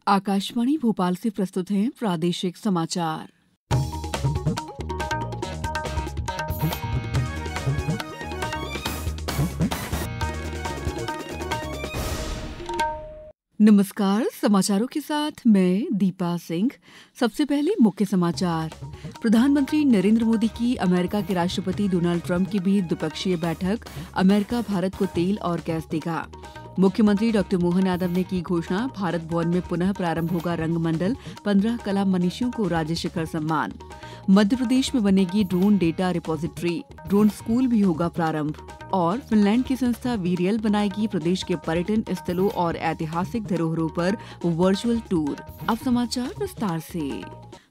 आकाशवाणी भोपाल से प्रस्तुत हैं प्रादेशिक समाचार। नमस्कार, समाचारों के साथ मैं दीपा सिंह। सबसे पहले मुख्य समाचार। प्रधानमंत्री नरेंद्र मोदी की अमेरिका के राष्ट्रपति डोनाल्ड ट्रंप के बीच द्विपक्षीय बैठक। अमेरिका भारत को तेल और गैस देगा। मुख्यमंत्री डॉक्टर मोहन यादव ने की घोषणा, भारत भवन में पुनः प्रारंभ होगा रंगमंडल। 15 कला मनीषियों को राज्य शिखर सम्मान। मध्य प्रदेश में बनेगी drone data repository. Drone school भी होगा प्रारंभ। और फिनलैंड की संस्था वीरियल बनाएगी प्रदेश के पर्यटन स्थलों और ऐतिहासिक धरोहरों पर वर्चुअल टूर। अब समाचार विस्तार से।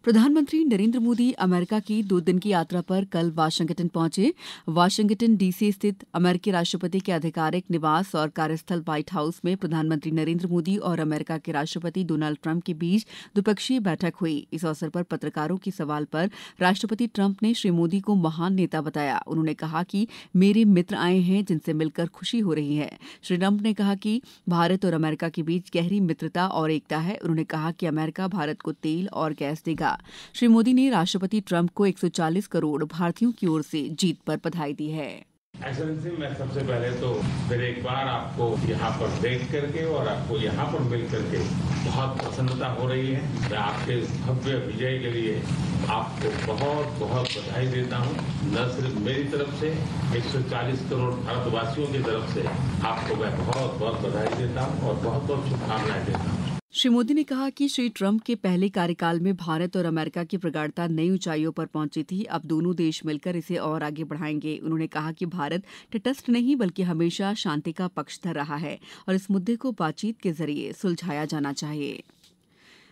प्रधानमंत्री नरेंद्र मोदी अमेरिका की 2 दिन की यात्रा पर कल वाशिंगटन पहुंचे। वाशिंगटन डीसी स्थित अमेरिकी राष्ट्रपति के आधिकारिक निवास और कार्यस्थल व्हाइट हाउस में प्रधानमंत्री नरेंद्र मोदी और अमेरिका के राष्ट्रपति डोनाल्ड ट्रंप के बीच द्विपक्षीय बैठक हुई। इस अवसर पर पत्रकारों के सवाल पर राष्ट्रपति ट्रंप ने श्री मोदी को महान नेता बताया। उन्होंने कहा कि मेरे मित्र आए हैं जिनसे मिलकर खुशी हो रही है। श्री ट्रंप ने कहा कि भारत और अमेरिका के बीच गहरी मित्रता और एकता है। उन्होंने कहा कि अमेरिका भारत को तेल और गैस देगा। श्री मोदी ने राष्ट्रपति ट्रंप को 140 करोड़ भारतीयों की ओर से जीत पर बधाई दी है। एक्सेलेंसी, मैं सबसे पहले तो फिर एक बार आपको यहाँ पर देख करके और आपको यहाँ पर मिल करके बहुत प्रसन्नता हो रही है। मैं आपके भव्य विजय के लिए आपको बहुत बहुत बधाई देता हूँ। न सिर्फ मेरी तरफ से 140 करोड़ भारतवासियों की तरफ से आपको मैं बहुत बहुत बधाई देता हूँ और बहुत बहुत शुभकामनाएं देता हूँ। श्री मोदी ने कहा कि श्री ट्रंप के पहले कार्यकाल में भारत और अमेरिका की प्रगाढ़ता नई ऊंचाइयों पर पहुंची थी। अब दोनों देश मिलकर इसे और आगे बढ़ाएंगे। उन्होंने कहा कि भारत तटस्थ नहीं बल्कि हमेशा शांति का पक्षधर रहा है और इस मुद्दे को बातचीत के जरिए सुलझाया जाना चाहिए।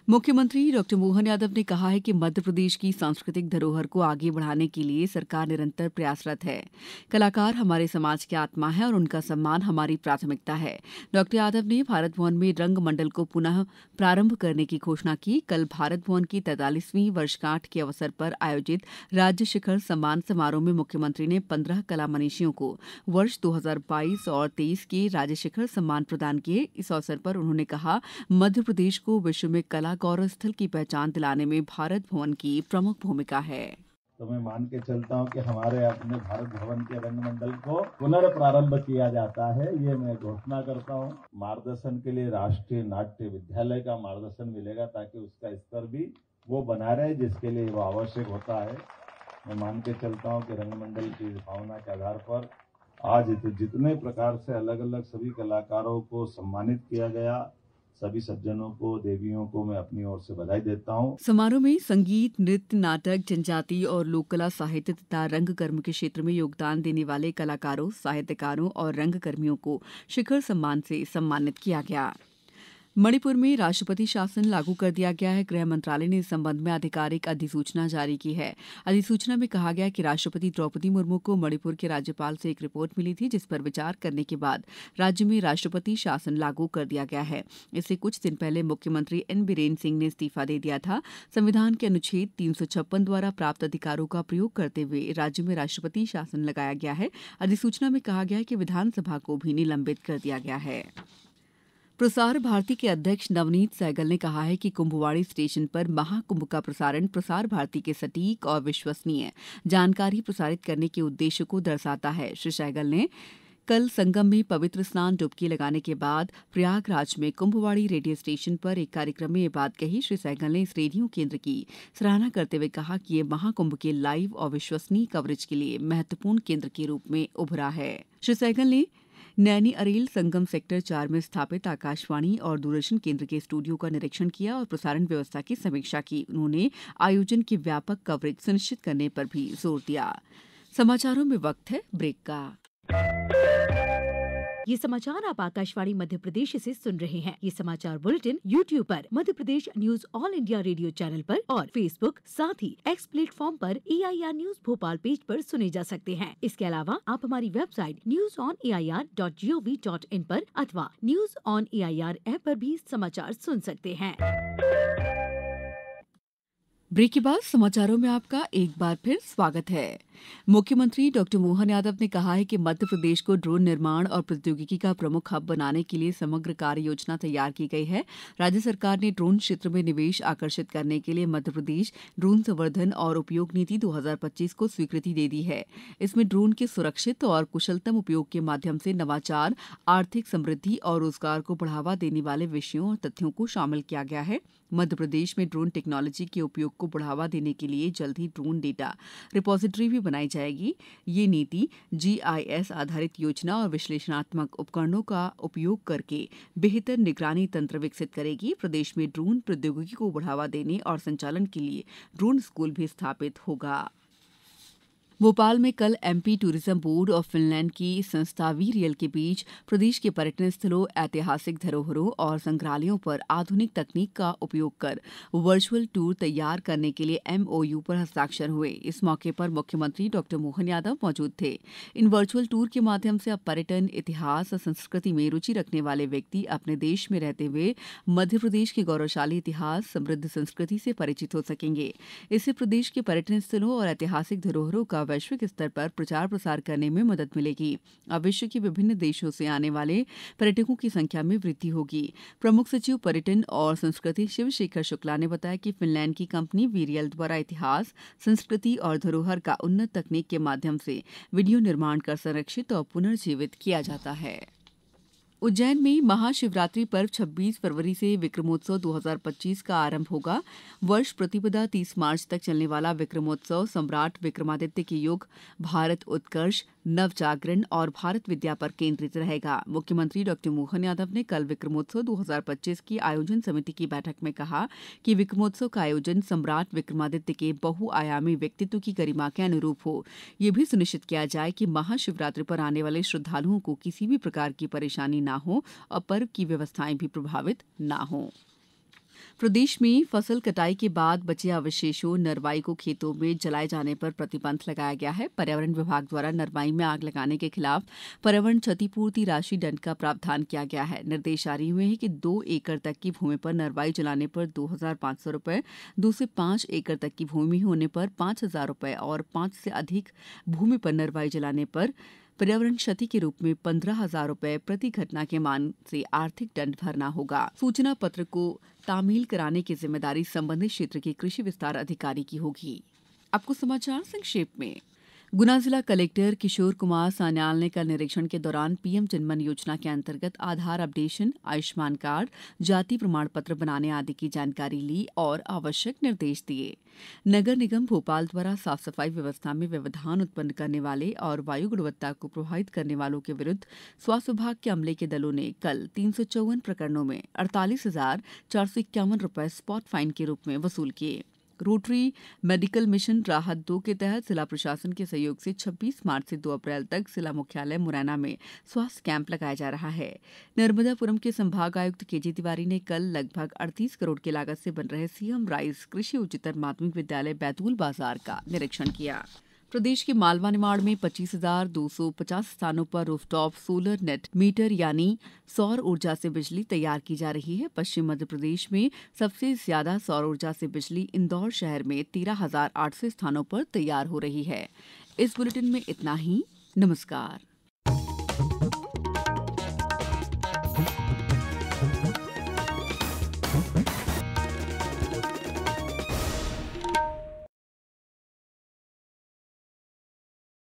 मुख्यमंत्री डॉक्टर मोहन यादव ने कहा है कि मध्य प्रदेश की सांस्कृतिक धरोहर को आगे बढ़ाने के लिए सरकार निरंतर प्रयासरत है। कलाकार हमारे समाज की आत्मा है और उनका सम्मान हमारी प्राथमिकता है। डॉक्टर यादव ने भारत भवन में रंग मंडल को पुनः प्रारंभ करने की घोषणा की। कल भारत भवन की 43वीं वर्षगांठ के अवसर पर आयोजित राज्य शिखर सम्मान समारोह में मुख्यमंत्री ने 15 कला मनीषियों को वर्ष 2022 और 23 के राज्य शिखर सम्मान प्रदान किए। इस अवसर पर उन्होंने कहा, मध्य प्रदेश को विश्व में कला गौरव स्थल की पहचान दिलाने में भारत भवन की प्रमुख भूमिका है। तो मैं मान के चलता हूं कि हमारे अपने भारत भवन के रंगमंडल को पुनर्प्रारंभ किया जाता है। ये मैं घोषणा करता हूं। मार्गदर्शन के लिए राष्ट्रीय नाट्य विद्यालय का मार्गदर्शन मिलेगा ताकि उसका स्तर भी वो बना रहे जिसके लिए वो आवश्यक होता है। मैं मान के चलता हूं कि रंगमंडल की भावना के आधार पर आज जितने प्रकार से अलग अलग सभी कलाकारों को सम्मानित किया गया, सभी सज्जनों को, देवियों को मैं अपनी ओर से बधाई देता हूँ। समारोह में संगीत, नृत्य, नाटक, जनजातीय और लोक कला, साहित्य तथा रंगकर्म के क्षेत्र में योगदान देने वाले कलाकारों, साहित्यकारों और रंगकर्मियों को शिखर सम्मान से सम्मानित किया गया। मणिपुर में राष्ट्रपति शासन लागू कर दिया गया है। गृह मंत्रालय ने इस संबंध में आधिकारिक अधिसूचना जारी की है। अधिसूचना में कहा गया कि राष्ट्रपति द्रौपदी मुर्मू को मणिपुर के राज्यपाल से एक रिपोर्ट मिली थी जिस पर विचार करने के बाद राज्य में राष्ट्रपति शासन लागू कर दिया गया है। इससे कुछ दिन पहले मुख्यमंत्री एन बीरेन सिंह ने इस्तीफा दे दिया था। संविधान के अनुच्छेद 356 द्वारा प्राप्त अधिकारों का प्रयोग करते हुए राज्य में राष्ट्रपति शासन लगाया गया है। अधिसूचना में कहा गया है कि विधानसभा को भी निलंबित कर दिया गया है। प्रसार भारती के अध्यक्ष नवनीत सहगल ने कहा है कि कुंभवाड़ी स्टेशन पर महाकुंभ का प्रसारण प्रसार भारती के सटीक और विश्वसनीय जानकारी प्रसारित करने के उद्देश्य को दर्शाता है। श्री सहगल ने कल संगम में पवित्र स्नान डुबकी लगाने के बाद प्रयागराज में कुंभवाड़ी रेडियो स्टेशन पर एक कार्यक्रम में ये बात कही। श्री सहगल ने इस रेडियो केंद्र की सराहना करते हुए कहा कि ये महाकुंभ के लाइव और विश्वसनीय कवरेज के लिए महत्वपूर्ण केंद्र के रूप में उभरा है। श्री सहगल ने नैनी अरेल संगम सेक्टर 4 में स्थापित आकाशवाणी और दूरदर्शन केंद्र के स्टूडियो का निरीक्षण किया और प्रसारण व्यवस्था की समीक्षा की। उन्होंने आयोजन की व्यापक कवरेज सुनिश्चित करने पर भी जोर दिया। समाचारों में वक्त है ब्रेक का। ये समाचार आप आकाशवाणी मध्य प्रदेश से सुन रहे हैं। ये समाचार बुलेटिन YouTube पर Madhya Pradesh news all India radio channel पर और Facebook साथ ही X प्लेटफॉर्म पर AIR न्यूज भोपाल पेज पर सुने जा सकते हैं। इसके अलावा आप हमारी वेबसाइट newsonair.gov.in पर अथवा न्यूज ऑन AIR ऐप पर भी समाचार सुन सकते हैं। ब्रेक के बाद समाचारों में आपका एक बार फिर स्वागत है। मुख्यमंत्री डॉक्टर मोहन यादव ने कहा है कि मध्य प्रदेश को ड्रोन निर्माण और प्रौद्योगिकी का प्रमुख हब बनाने के लिए समग्र कार्य योजना तैयार की गई है। राज्य सरकार ने ड्रोन क्षेत्र में निवेश आकर्षित करने के लिए मध्य प्रदेश ड्रोन संवर्धन और उपयोग नीति 2025 को स्वीकृति दे दी है। इसमें ड्रोन के सुरक्षित और कुशलतम उपयोग के माध्यम से नवाचार, आर्थिक समृद्धि और रोजगार को बढ़ावा देने वाले विषयों और तथ्यों को शामिल किया गया है। मध्य प्रदेश में ड्रोन टेक्नोलॉजी के उपयोग को बढ़ावा देने के लिए जल्द ही ड्रोन डेटा रिपोजिटरी भी बनाई जाएगी। ये नीति GIS आधारित योजना और विश्लेषणात्मक उपकरणों का उपयोग करके बेहतर निगरानी तंत्र विकसित करेगी। प्रदेश में ड्रोन प्रौद्योगिकी को बढ़ावा देने और संचालन के लिए ड्रोन स्कूल भी स्थापित होगा। भोपाल में कल MP टूरिज्म बोर्ड और फिनलैंड की संस्था वीरियल के बीच प्रदेश के पर्यटन स्थलों, ऐतिहासिक धरोहरों और संग्रहालयों पर आधुनिक तकनीक का उपयोग कर वर्चुअल टूर तैयार करने के लिए MOU पर हस्ताक्षर हुए। इस मौके पर मुख्यमंत्री डॉक्टर मोहन यादव मौजूद थे। इन वर्चुअल टूर के माध्यम से अब पर्यटन, इतिहास और संस्कृति में रुचि रखने वाले व्यक्ति अपने देश में रहते हुए मध्य प्रदेश के गौरवशाली इतिहास, समृद्ध संस्कृति से परिचित हो सकेंगे। इससे प्रदेश के पर्यटन स्थलों और ऐतिहासिक धरोहरों का वैश्विक स्तर पर प्रचार प्रसार करने में मदद मिलेगी। अब विश्व के विभिन्न देशों से आने वाले पर्यटकों की संख्या में वृद्धि होगी। प्रमुख सचिव पर्यटन और संस्कृति शिवशेखर शुक्ला ने बताया कि फिनलैंड की कंपनी वीरियल द्वारा इतिहास, संस्कृति और धरोहर का उन्नत तकनीक के माध्यम से वीडियो निर्माण कर संरक्षित और पुनर्जीवित किया जाता है। उज्जैन में महाशिवरात्रि पर्व 26 फरवरी से विक्रमोत्सव 2025 का आरंभ होगा। वर्ष प्रतिपदा 30 मार्च तक चलने वाला विक्रमोत्सव सम्राट विक्रमादित्य के युग, भारत उत्कर्ष, नवजागरण और भारत विद्या पर केंद्रित रहेगा। मुख्यमंत्री डॉक्टर मोहन यादव ने कल विक्रमोत्सव 2025 की आयोजन समिति की बैठक में कहा कि विक्रमोत्सव का आयोजन सम्राट विक्रमादित्य के बहुआयामी व्यक्तित्व की गरिमा के अनुरूप हो। ये भी सुनिश्चित किया जाए कि महाशिवरात्रि पर आने वाले श्रद्धालुओं को किसी भी प्रकार की परेशानी न हो और पर्व की व्यवस्थाएं भी प्रभावित न हो। प्रदेश में फसल कटाई के बाद बचे अवशेषों, नरवाई को खेतों में जलाए जाने पर प्रतिबंध लगाया गया है। पर्यावरण विभाग द्वारा नरवाई में आग लगाने के खिलाफ पर्यावरण क्षतिपूर्ति राशि दंड का प्रावधान किया गया है। निर्देश जारी हुए हैं कि 2 एकड़ तक की भूमि पर नरवाई जलाने पर 2,500 रुपये, 2 से 5 एकड़ तक की भूमि होने पर 5,000 रुपये और 5 से अधिक भूमि पर नरवाई जलाने पर पर्यावरण क्षति के रूप में 15,000 रुपये प्रति घटना के मान से आर्थिक दंड भरना होगा। सूचना पत्र को तामील कराने की जिम्मेदारी संबंधित क्षेत्र के कृषि विस्तार अधिकारी की होगी। आपको समाचार संक्षेप में। गुना जिला कलेक्टर किशोर कुमार सान्याल ने कल निरीक्षण के दौरान PM जनमन योजना के अंतर्गत आधार अपडेशन, आयुष्मान कार्ड, जाति प्रमाण पत्र बनाने आदि की जानकारी ली और आवश्यक निर्देश दिए। नगर निगम भोपाल द्वारा साफ सफाई व्यवस्था में व्यवधान उत्पन्न करने वाले और वायु गुणवत्ता को प्रभावित करने वालों के विरुद्ध स्वास्थ्य विभाग के अमले के दलों ने कल 354 प्रकरणों में 48,451 रुपये स्पॉट फाइन के रूप में वसूल किए। रोटरी मेडिकल मिशन राहत 2 के तहत जिला प्रशासन के सहयोग से 26 मार्च से 2 अप्रैल तक जिला मुख्यालय मुरैना में स्वास्थ्य कैंप लगाया जा रहा है। नर्मदापुरम के संभाग आयुक्त KG तिवारी ने कल लगभग 38 करोड़ की लागत से बन रहे CM राइस कृषि उच्चतर माध्यमिक विद्यालय बैतूल बाजार का निरीक्षण किया। प्रदेश के मालवा निमाड़ में 25,250 स्थानों पर रूफटॉप सोलर नेट मीटर यानी सौर ऊर्जा से बिजली तैयार की जा रही है। पश्चिम मध्य प्रदेश में सबसे ज्यादा सौर ऊर्जा से बिजली इंदौर शहर में 13,800 स्थानों पर तैयार हो रही है। इस बुलेटिन में इतना ही। नमस्कार।